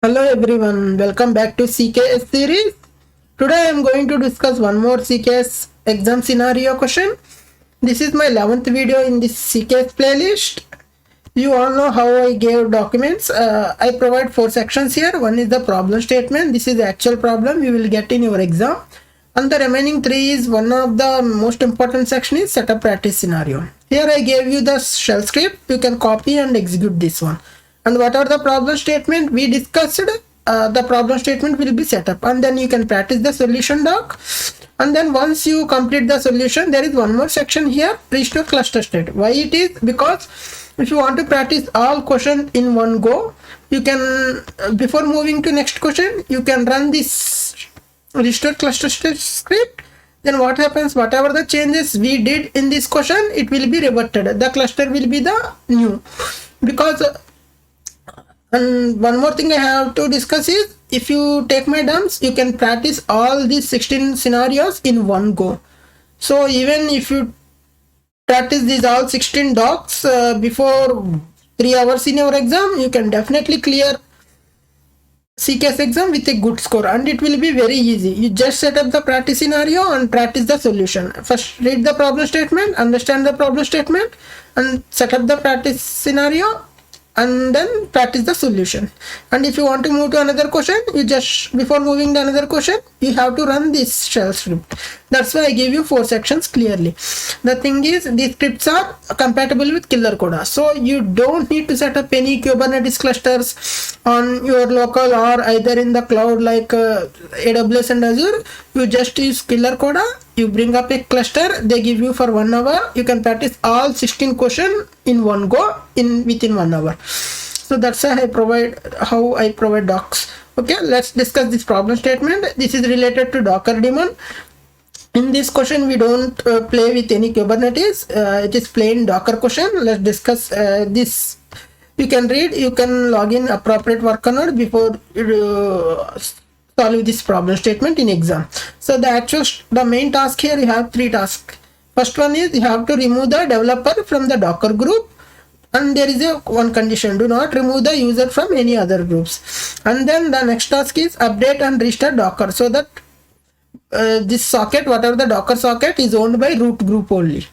Hello everyone, welcome back to CKS series. Today I am going to discuss one more CKS exam scenario question. This is my 11th video in this CKS playlist. You all know how I gave documents. I provide 4 sections here. One is the problem statement. This is the actual problem you will get in your exam. And the remaining 3 is one of the most important section is setup practice scenario. Here I gave you the shell script. You can copy and execute this one. And what are the problem statement we discussed? The problem statement will be set up, and then you can practice the solution doc. And then once you complete the solution, there is one more section here, restore cluster state. Why it is? Because if you want to practice all questions in one go, you can before moving to next question, you can run this restore cluster state script. Then what happens, whatever the changes we did in this question, it will be reverted. The cluster will be the new. Because and one more thing I have to discuss is, if you take my dumps, you can practice all these 16 scenarios in one go. So even if you practice these all 16 docs before 3 hours in your exam, you can definitely clear CKS exam with a good score, and it will be very easy. You just set up the practice scenario and practice the solution. First read the problem statement, understand the problem statement, and set up the practice scenario, and then practice the solution. And if you want to move to another question, you just before moving to another question, you have to run this shell script. That's why I gave you 4 sections clearly. The thing is, these scripts are compatible with killer coda, so you don't need to set up any Kubernetes clusters on your local or either in the cloud like AWS and Azure. You just use killer coda, you bring up a cluster, they give you for 1 hour, you can practice all 16 questions in one go within 1 hour. So that's how I provide docs. Okay, let's discuss this problem statement. This is related to Docker Daemon. In this question we don't play with any Kubernetes. It is plain Docker question. Let's discuss this. You can read, you can log in appropriate worker node before solve this problem statement in exam. So the main task here, you have 3 tasks. First one is you have to remove the developer from the Docker group, and there is one condition: do not remove the user from any other groups. And then the next task is update and restart Docker, so that this socket, whatever the Docker socket, is owned by root group only.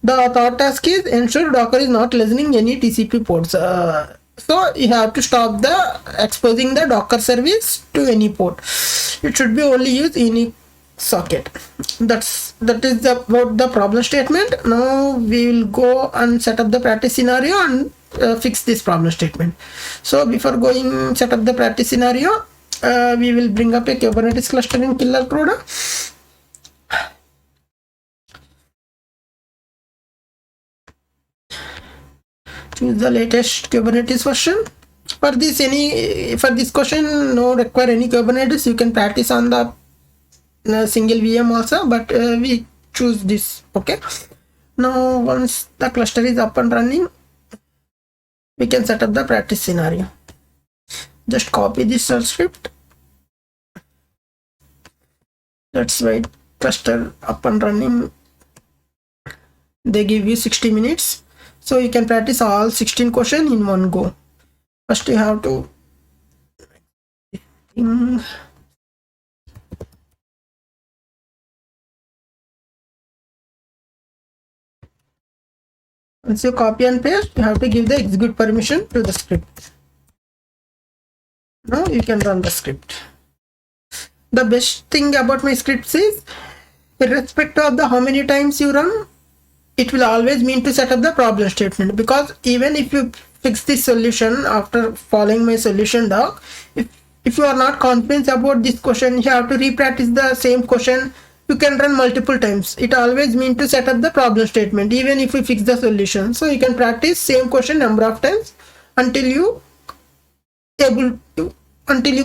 The third task is ensure Docker is not listening any TCP ports. So you have to stop the exposing the Docker service to any port. It should be only use unique socket. That is about the problem statement. Now we will go and set up the practice scenario and fix this problem statement. So before going set up the practice scenario, we will bring up a Kubernetes cluster in killer coda. Choose the latest Kubernetes version. For this question, no require any Kubernetes. You can practice on the single VM also, but we choose this. Okay. Now once the cluster is up and running, we can set up the practice scenario. Just copy this shell script. Let's wait. Cluster up and running. They give you 60 minutes. So you can practice all 16 questions in one go. First you have to once you copy and paste, you have to give the execute permission to the script. Now you can run the script. The best thing about my scripts is, irrespective of the how many times you run, it will always mean to set up the problem statement. Because even if you fix this solution after following my solution doc, if you are not confident about this question, you have to re-practice the same question. You can run multiple times. It always means to set up the problem statement even if you fix the solution. So you can practice same question number of times until you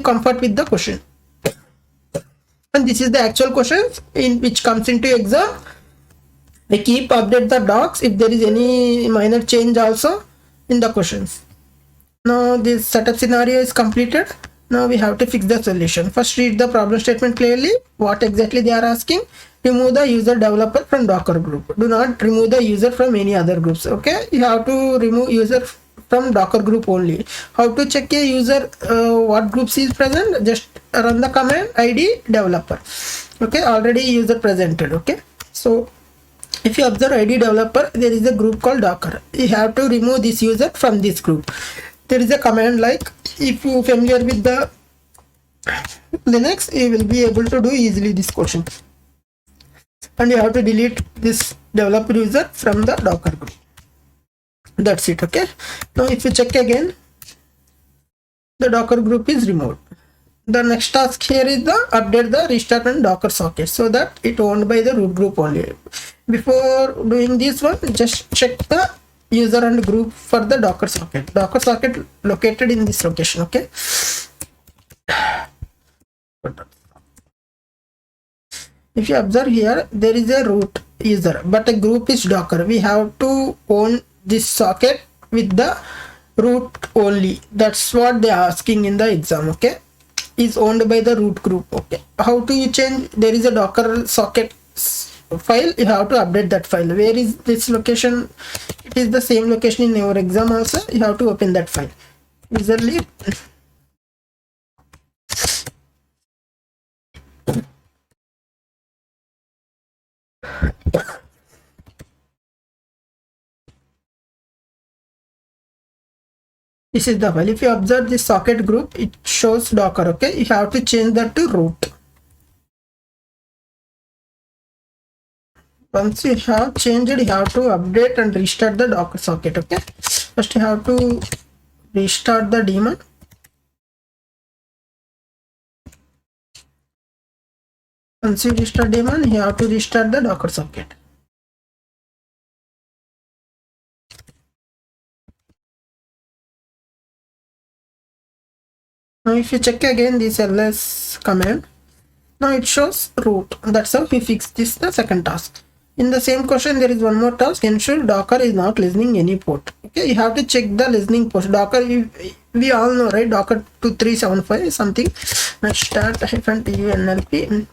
comfort with the question. And this is the actual questions in which comes into exam. I keep update the docs if there is any minor change also in the questions. Now this setup scenario is completed. Now we have to fix the solution. First read the problem statement clearly, what exactly they are asking. Remove the user developer from Docker group. Do not remove the user from any other groups. Okay, you have to remove user from Docker group only. How to check a user what groups is present? Just run the command id developer. Okay, already user presented. Okay, so if you observe id developer, there is a group called Docker. You have to remove this user from this group. There is a command like, if you familiar with the Linux, you will be able to do easily this question. And you have to delete this developer user from the Docker group. That's it. Okay, now if you check again, the Docker group is removed. The next task here is the update the restart and Docker socket, so that it owned by the root group only. Before doing this one, just check the user and group for the Docker socket. Docker socket located in this location. Okay, if you observe here, there is a root user, but a group is Docker. We have to own this socket with the root only. That's what they are asking in the exam. Okay, is owned by the root group. Okay, how do you change? There is a Docker socket file. You have to update that file. Where is this location? It is the same location in your exam also. You have to open that file. Usually this is the file. If you observe this socket group, it shows Docker. Okay, you have to change that to root. Once you have changed it, you have to update and restart the Docker socket. Okay, first you have to restart the daemon. Once you restart daemon, you have to restart the Docker socket. Now if you check again this ls command, now it shows root. That's how we fix this the second task. In the same question, there is one more task: ensure Docker is not listening any port. Okay, you have to check the listening port. Docker, we all know, right? Docker 2375 something. Now start -tunlp.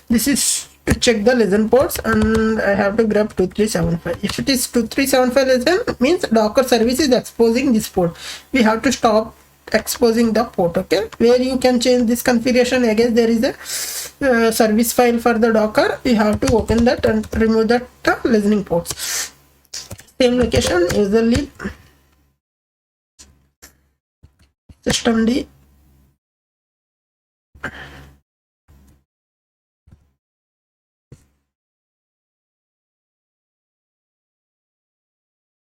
This is to check the listen ports, and I have to grab 2375. If it is 2375 listen, means Docker service is exposing this port. We have to stop exposing the port. Okay, where you can change this configuration. Again, there is a service file for the Docker. You have to open that and remove that listening ports. Same location, usually systemd.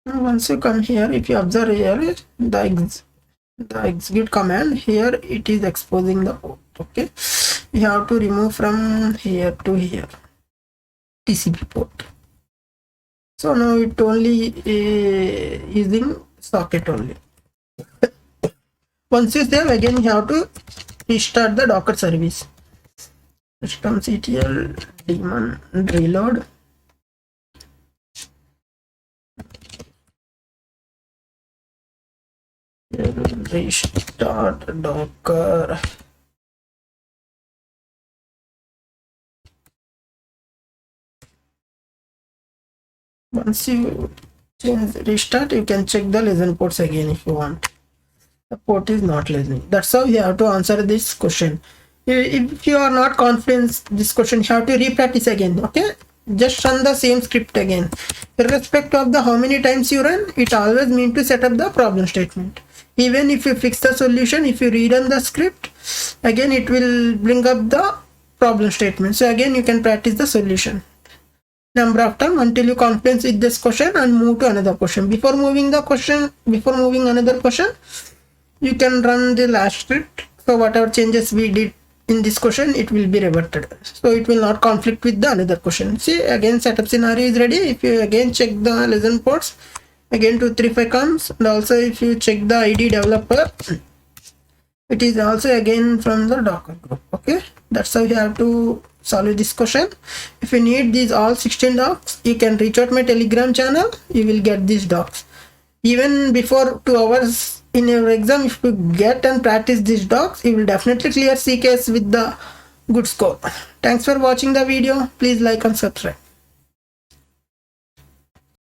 Once you come here, if you observe here, the execute command, here it is exposing the port. Okay, you have to remove from here to here TCP port. So now it only using socket only. Once you save, again you have to restart the Docker service. systemctl daemon reload. Restart Docker. Once you restart, you can check the listen ports again if you want. The port is not listening. That's how you have to answer this question. If you are not confident this question, you have to re-practice again. Okay, just run the same script again. Irrespective of the how many times you run, it always means to set up the problem statement. Even if you fix the solution, if you rerun the script again, it will bring up the problem statement. So again you can practice the solution number of times until you confidence with this question and move to another question. Before moving another question, you can run the last script. So whatever changes we did in this question, it will be reverted, so it will not conflict with the another question. See, again setup scenario is ready. If you again check the listen ports, again 235 comes, and also if you check the id developer, it is also again from the Docker group. Okay, that's how you have to solve this question. If you need these all 16 docs, you can reach out my Telegram channel. You will get these docs even before 2 hours in your exam. If you get and practice these docs, you will definitely clear CKS with the good score. Thanks for watching the video. Please like and subscribe.